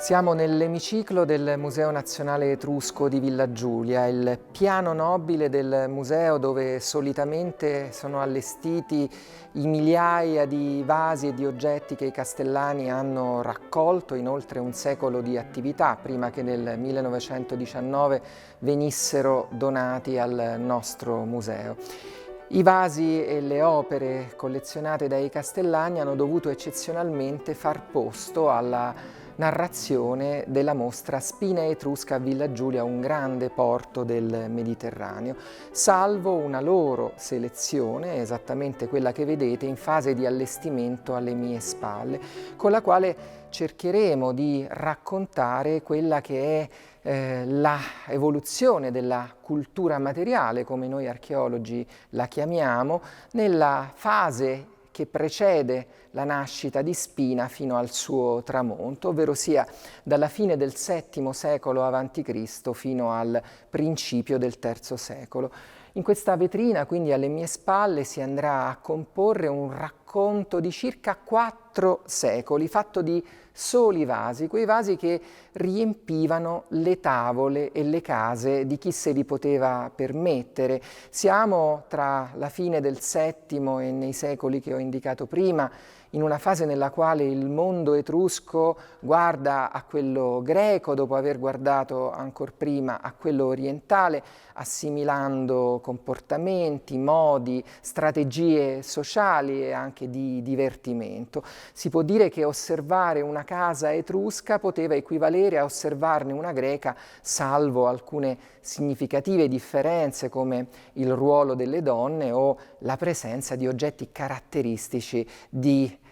Siamo nell'emiciclo del Museo Nazionale Etrusco di Villa Giulia, il piano nobile del museo dove solitamente sono allestiti i migliaia di vasi e di oggetti che i castellani hanno raccolto in oltre un secolo di attività, prima che nel 1919 venissero donati al nostro museo. I vasi e le opere collezionate dai castellani hanno dovuto eccezionalmente far posto alla narrazione della mostra Spina Etrusca a Villa Giulia, un grande porto del Mediterraneo, salvo una loro selezione, esattamente quella che vedete, in fase di allestimento alle mie spalle, con la quale cercheremo di raccontare quella che è l'evoluzione della cultura materiale, come noi archeologi la chiamiamo, nella fase che precede la nascita di Spina fino al suo tramonto, ovvero sia dalla fine del VII secolo a.C. fino al principio del III secolo. In questa vetrina, quindi alle mie spalle, si andrà a comporre un racconto di circa 4 secoli, fatto di soli vasi, quei vasi che riempivano le tavole e le case di chi se li poteva permettere. Siamo tra la fine del VII e nei secoli che ho indicato prima, in una fase nella quale il mondo etrusco guarda a quello greco dopo aver guardato ancor prima a quello orientale, assimilando comportamenti, modi, strategie sociali e anche di divertimento. Si può dire che osservare una casa etrusca poteva equivalere a osservarne una greca, salvo alcune significative differenze come il ruolo delle donne o la presenza di oggetti caratteristici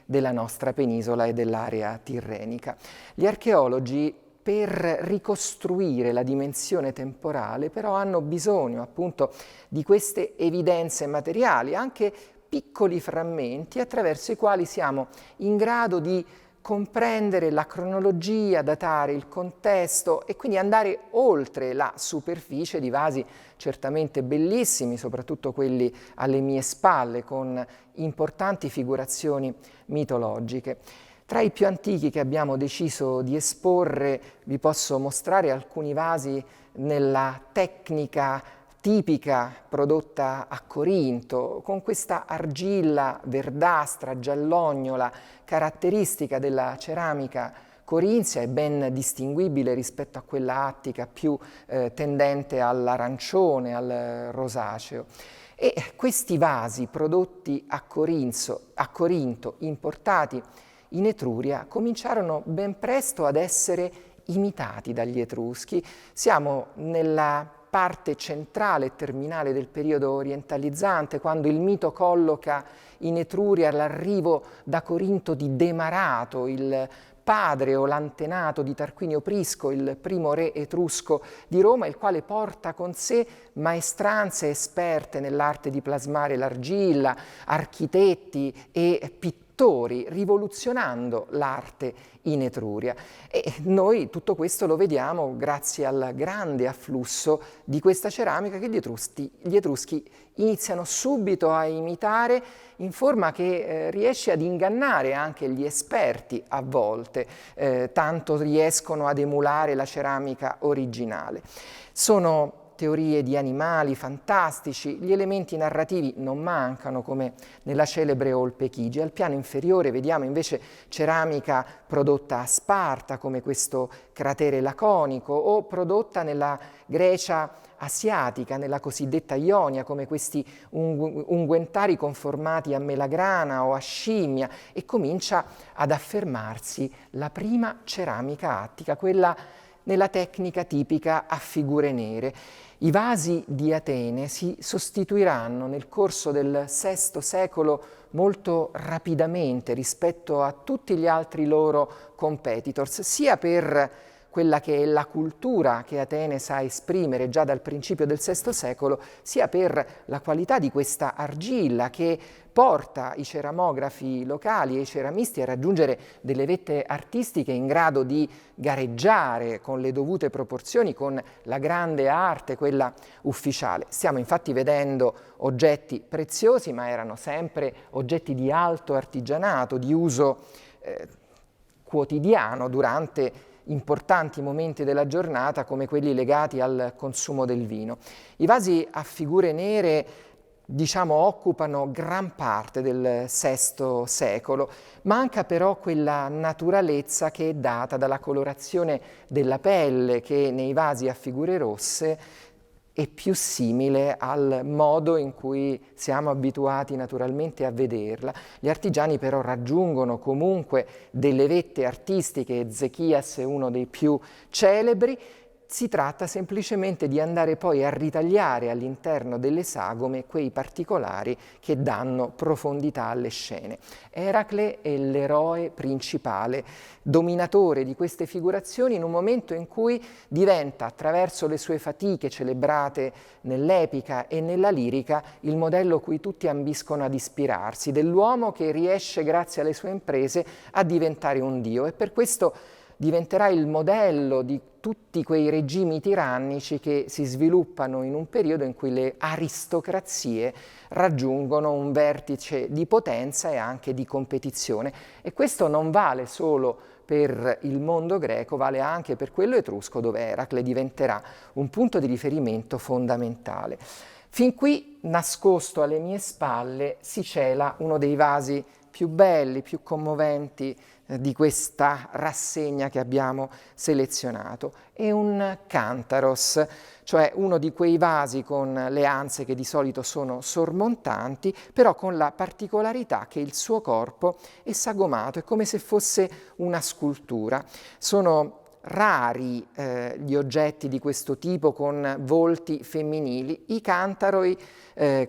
della nostra penisola e dell'area tirrenica. Gli archeologi, per ricostruire la dimensione temporale, però hanno bisogno appunto di queste evidenze materiali, anche piccoli frammenti attraverso i quali siamo in grado di comprendere la cronologia, datare il contesto e quindi andare oltre la superficie di vasi certamente bellissimi, soprattutto quelli alle mie spalle, con importanti figurazioni mitologiche. Tra i più antichi che abbiamo deciso di esporre vi posso mostrare alcuni vasi nella tecnica tipica prodotta a Corinto, con questa argilla verdastra, giallognola, caratteristica della ceramica corinzia e ben distinguibile rispetto a quella attica più tendente all'arancione, al rosaceo. E questi vasi prodotti a Corinto, importati in Etruria, cominciarono ben presto ad essere imitati dagli Etruschi. Siamo nella parte centrale e terminale del periodo orientalizzante, quando il mito colloca in Etruria l'arrivo da Corinto di Demarato, il padre o l'antenato di Tarquinio Prisco, il primo re etrusco di Roma, il quale porta con sé maestranze esperte nell'arte di plasmare l'argilla, architetti e pittori, rivoluzionando l'arte in Etruria. E noi tutto questo lo vediamo grazie al grande afflusso di questa ceramica che gli Etruschi iniziano subito a imitare in forma che riesce ad ingannare anche gli esperti a volte, tanto riescono ad emulare la ceramica originale. Sono teorie di animali fantastici, gli elementi narrativi non mancano come nella celebre Olpe Chigi. Al piano inferiore vediamo invece ceramica prodotta a Sparta come questo cratere laconico o prodotta nella Grecia asiatica, nella cosiddetta Ionia, come questi unguentari conformati a melagrana o a scimmia, e comincia ad affermarsi la prima ceramica attica, quella nella tecnica tipica a figure nere. I vasi di Atene si sostituiranno nel corso del VI secolo molto rapidamente rispetto a tutti gli altri loro competitors, sia per quella che è la cultura che Atene sa esprimere già dal principio del VI secolo, sia per la qualità di questa argilla che porta i ceramografi locali e i ceramisti a raggiungere delle vette artistiche in grado di gareggiare con le dovute proporzioni con la grande arte, quella ufficiale. Stiamo infatti vedendo oggetti preziosi, ma erano sempre oggetti di alto artigianato, di uso quotidiano durante importanti momenti della giornata come quelli legati al consumo del vino. I vasi a figure nere, diciamo, occupano gran parte del VI secolo. Manca però quella naturalezza che è data dalla colorazione della pelle, che nei vasi a figure rosse è più simile al modo in cui siamo abituati naturalmente a vederla. Gli artigiani però raggiungono comunque delle vette artistiche, Ezechias è uno dei più celebri. Si tratta semplicemente di andare poi a ritagliare all'interno delle sagome quei particolari che danno profondità alle scene. Eracle è l'eroe principale, dominatore di queste figurazioni in un momento in cui diventa, attraverso le sue fatiche celebrate nell'epica e nella lirica, il modello cui tutti ambiscono ad ispirarsi, dell'uomo che riesce, grazie alle sue imprese, a diventare un dio, e per questo diventerà il modello di tutti quei regimi tirannici che si sviluppano in un periodo in cui le aristocrazie raggiungono un vertice di potenza e anche di competizione. E questo non vale solo per il mondo greco, vale anche per quello etrusco, dove Eracle diventerà un punto di riferimento fondamentale. Fin qui, nascosto alle mie spalle, si cela uno dei vasi più belli, più commoventi di questa rassegna che abbiamo selezionato. È un Cantharos, cioè uno di quei vasi con le anse che di solito sono sormontanti, però con la particolarità che il suo corpo è sagomato, è come se fosse una scultura. Sono rari gli oggetti di questo tipo con volti femminili. I cantaroi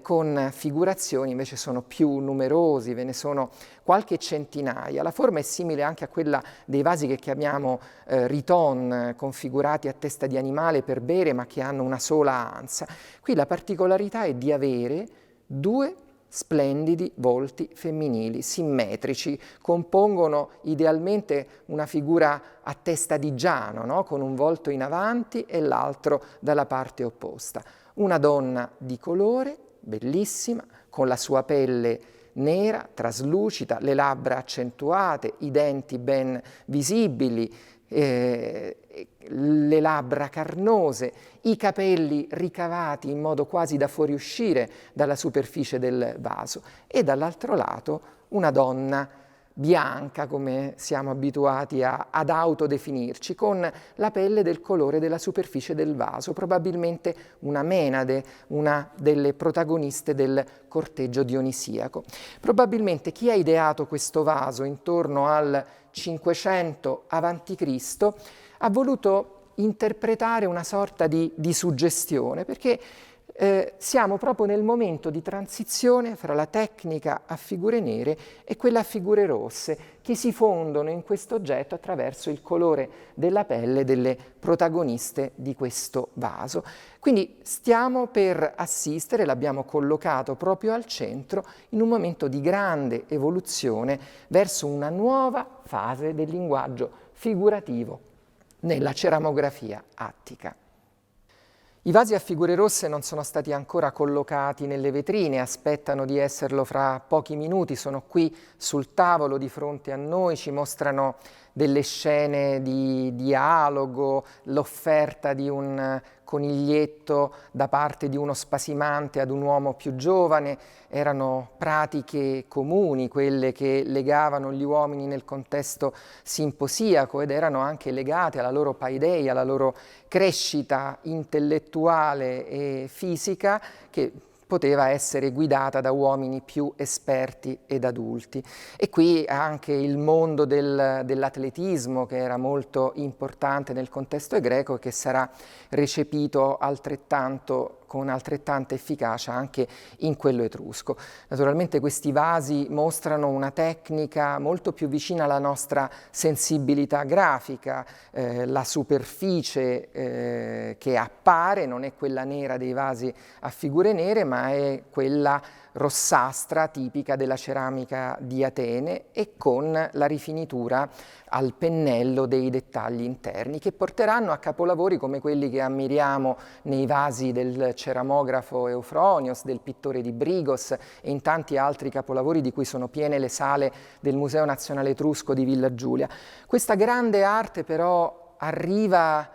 con figurazioni invece sono più numerosi, ve ne sono qualche centinaia. La forma è simile anche a quella dei vasi che chiamiamo riton, configurati a testa di animale per bere ma che hanno una sola ansa. Qui la particolarità è di avere due splendidi volti femminili, simmetrici, compongono idealmente una figura a testa di Giano, no? Con un volto in avanti e l'altro dalla parte opposta. Una donna di colore, bellissima, con la sua pelle nera, traslucida, le labbra accentuate, i denti ben visibili, le labbra carnose, i capelli ricavati in modo quasi da fuoriuscire dalla superficie del vaso, e dall'altro lato una donna bianca, come siamo abituati ad autodefinirci, con la pelle del colore della superficie del vaso, probabilmente una Menade, una delle protagoniste del corteggio dionisiaco. Probabilmente chi ha ideato questo vaso intorno al 500 a.C. ha voluto interpretare una sorta di suggestione, perché siamo proprio nel momento di transizione fra la tecnica a figure nere e quella a figure rosse, che si fondono in questo oggetto attraverso il colore della pelle delle protagoniste di questo vaso. Quindi stiamo per assistere, l'abbiamo collocato proprio al centro, in un momento di grande evoluzione verso una nuova fase del linguaggio figurativo nella ceramografia attica. I vasi a figure rosse non sono stati ancora collocati nelle vetrine, aspettano di esserlo fra pochi minuti, sono qui sul tavolo di fronte a noi, ci mostrano delle scene di dialogo, l'offerta di un coniglietto da parte di uno spasimante ad un uomo più giovane. Erano pratiche comuni quelle che legavano gli uomini nel contesto simposiaco, ed erano anche legate alla loro paideia, alla loro crescita intellettuale e fisica, che poteva essere guidata da uomini più esperti ed adulti. E qui anche il mondo dell'atletismo, che era molto importante nel contesto greco e che sarà recepito con altrettanta efficacia anche in quello etrusco. Naturalmente questi vasi mostrano una tecnica molto più vicina alla nostra sensibilità grafica, la superficie che appare non è quella nera dei vasi a figure nere, ma è quella rossastra tipica della ceramica di Atene, e con la rifinitura al pennello dei dettagli interni, che porteranno a capolavori come quelli che ammiriamo nei vasi del ceramografo Eufronios, del pittore di Brigos e in tanti altri capolavori di cui sono piene le sale del Museo Nazionale Etrusco di Villa Giulia. Questa grande arte però arriva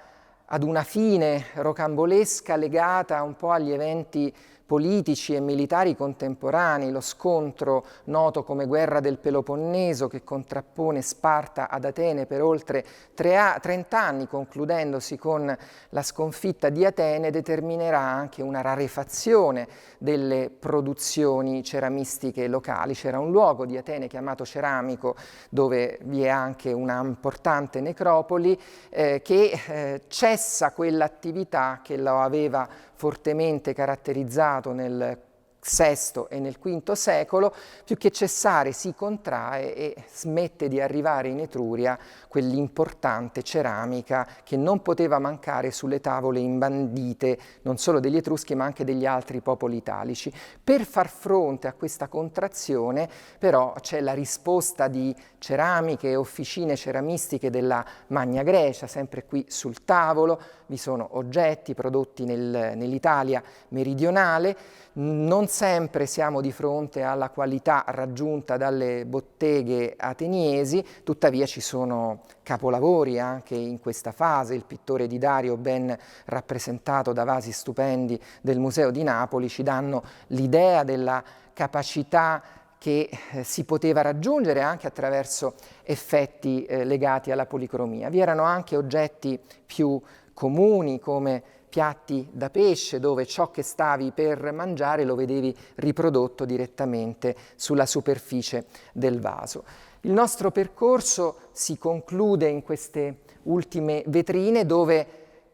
ad una fine rocambolesca legata un po' agli eventi politici e militari contemporanei, lo scontro noto come Guerra del Peloponneso che contrappone Sparta ad Atene per oltre 30 anni, concludendosi con la sconfitta di Atene, determinerà anche una rarefazione delle produzioni ceramistiche locali. C'era un luogo di Atene chiamato Ceramico, dove vi è anche una importante necropoli, che cessa quell'attività che lo aveva fortemente caratterizzato nel VI e nel V secolo. Più che cessare si contrae e smette di arrivare in Etruria quell'importante ceramica che non poteva mancare sulle tavole imbandite non solo degli Etruschi ma anche degli altri popoli italici. Per far fronte a questa contrazione però c'è la risposta di ceramiche e officine ceramistiche della Magna Grecia, sempre qui sul tavolo. Vi sono oggetti prodotti nell'Italia meridionale. Non sempre siamo di fronte alla qualità raggiunta dalle botteghe ateniesi, tuttavia ci sono capolavori anche in questa fase. Il pittore di Dario, ben rappresentato da vasi stupendi del Museo di Napoli, ci danno l'idea della capacità che si poteva raggiungere anche attraverso effetti legati alla policromia. Vi erano anche oggetti più comuni come piatti da pesce, dove ciò che stavi per mangiare lo vedevi riprodotto direttamente sulla superficie del vaso. Il nostro percorso si conclude in queste ultime vetrine dove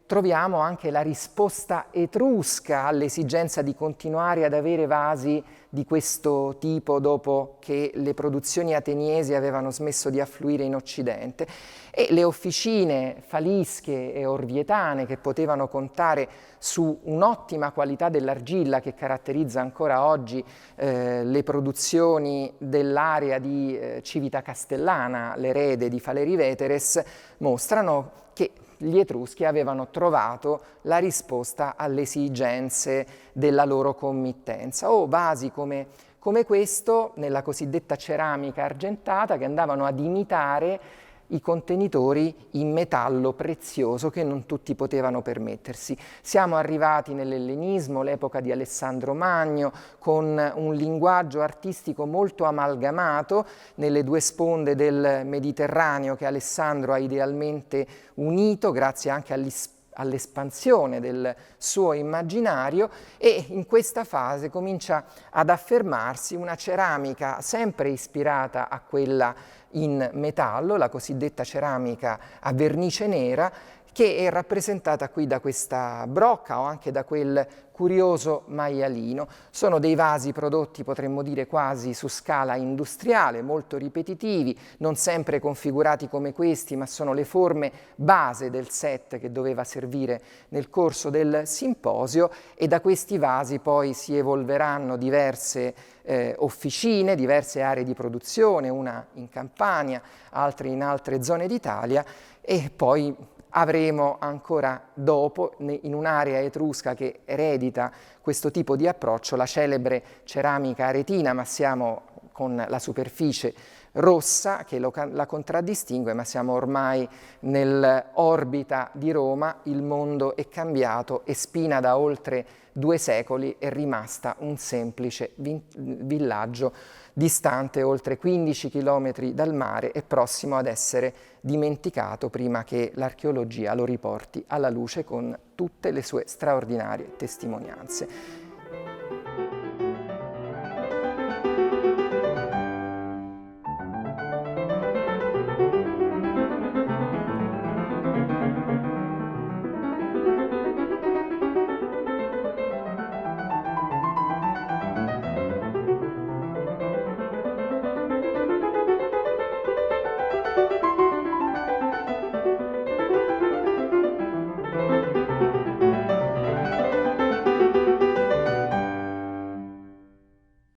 troviamo anche la risposta etrusca all'esigenza di continuare ad avere vasi di questo tipo dopo che le produzioni ateniesi avevano smesso di affluire in Occidente, e le officine falische e orvietane che potevano contare su un'ottima qualità dell'argilla che caratterizza ancora oggi le produzioni dell'area di Civita Castellana, l'erede di Faleri Veteres, mostrano che gli Etruschi avevano trovato la risposta alle esigenze della loro committenza. O vasi come questo, nella cosiddetta ceramica argentata, che andavano ad imitare i contenitori in metallo prezioso che non tutti potevano permettersi. Siamo arrivati nell'ellenismo, l'epoca di Alessandro Magno, con un linguaggio artistico molto amalgamato nelle due sponde del Mediterraneo che Alessandro ha idealmente unito grazie anche all'espansione del suo immaginario, e in questa fase comincia ad affermarsi una ceramica sempre ispirata a quella in metallo, la cosiddetta ceramica a vernice nera, che è rappresentata qui da questa brocca o anche da quel curioso maialino. Sono dei vasi prodotti, potremmo dire, quasi su scala industriale, molto ripetitivi, non sempre configurati come questi, ma sono le forme base del set che doveva servire nel corso del simposio, e da questi vasi poi si evolveranno diverse officine, diverse aree di produzione, una in Campania, altre in altre zone d'Italia, e poi avremo ancora dopo, in un'area etrusca che eredita questo tipo di approccio, la celebre ceramica aretina, ma siamo con la superficie rossa che la contraddistingue, ma siamo ormai nell'orbita di Roma, il mondo è cambiato e Spina da oltre 2 secoli è rimasta un semplice villaggio distante oltre 15 chilometri dal mare e prossimo ad essere dimenticato prima che l'archeologia lo riporti alla luce con tutte le sue straordinarie testimonianze.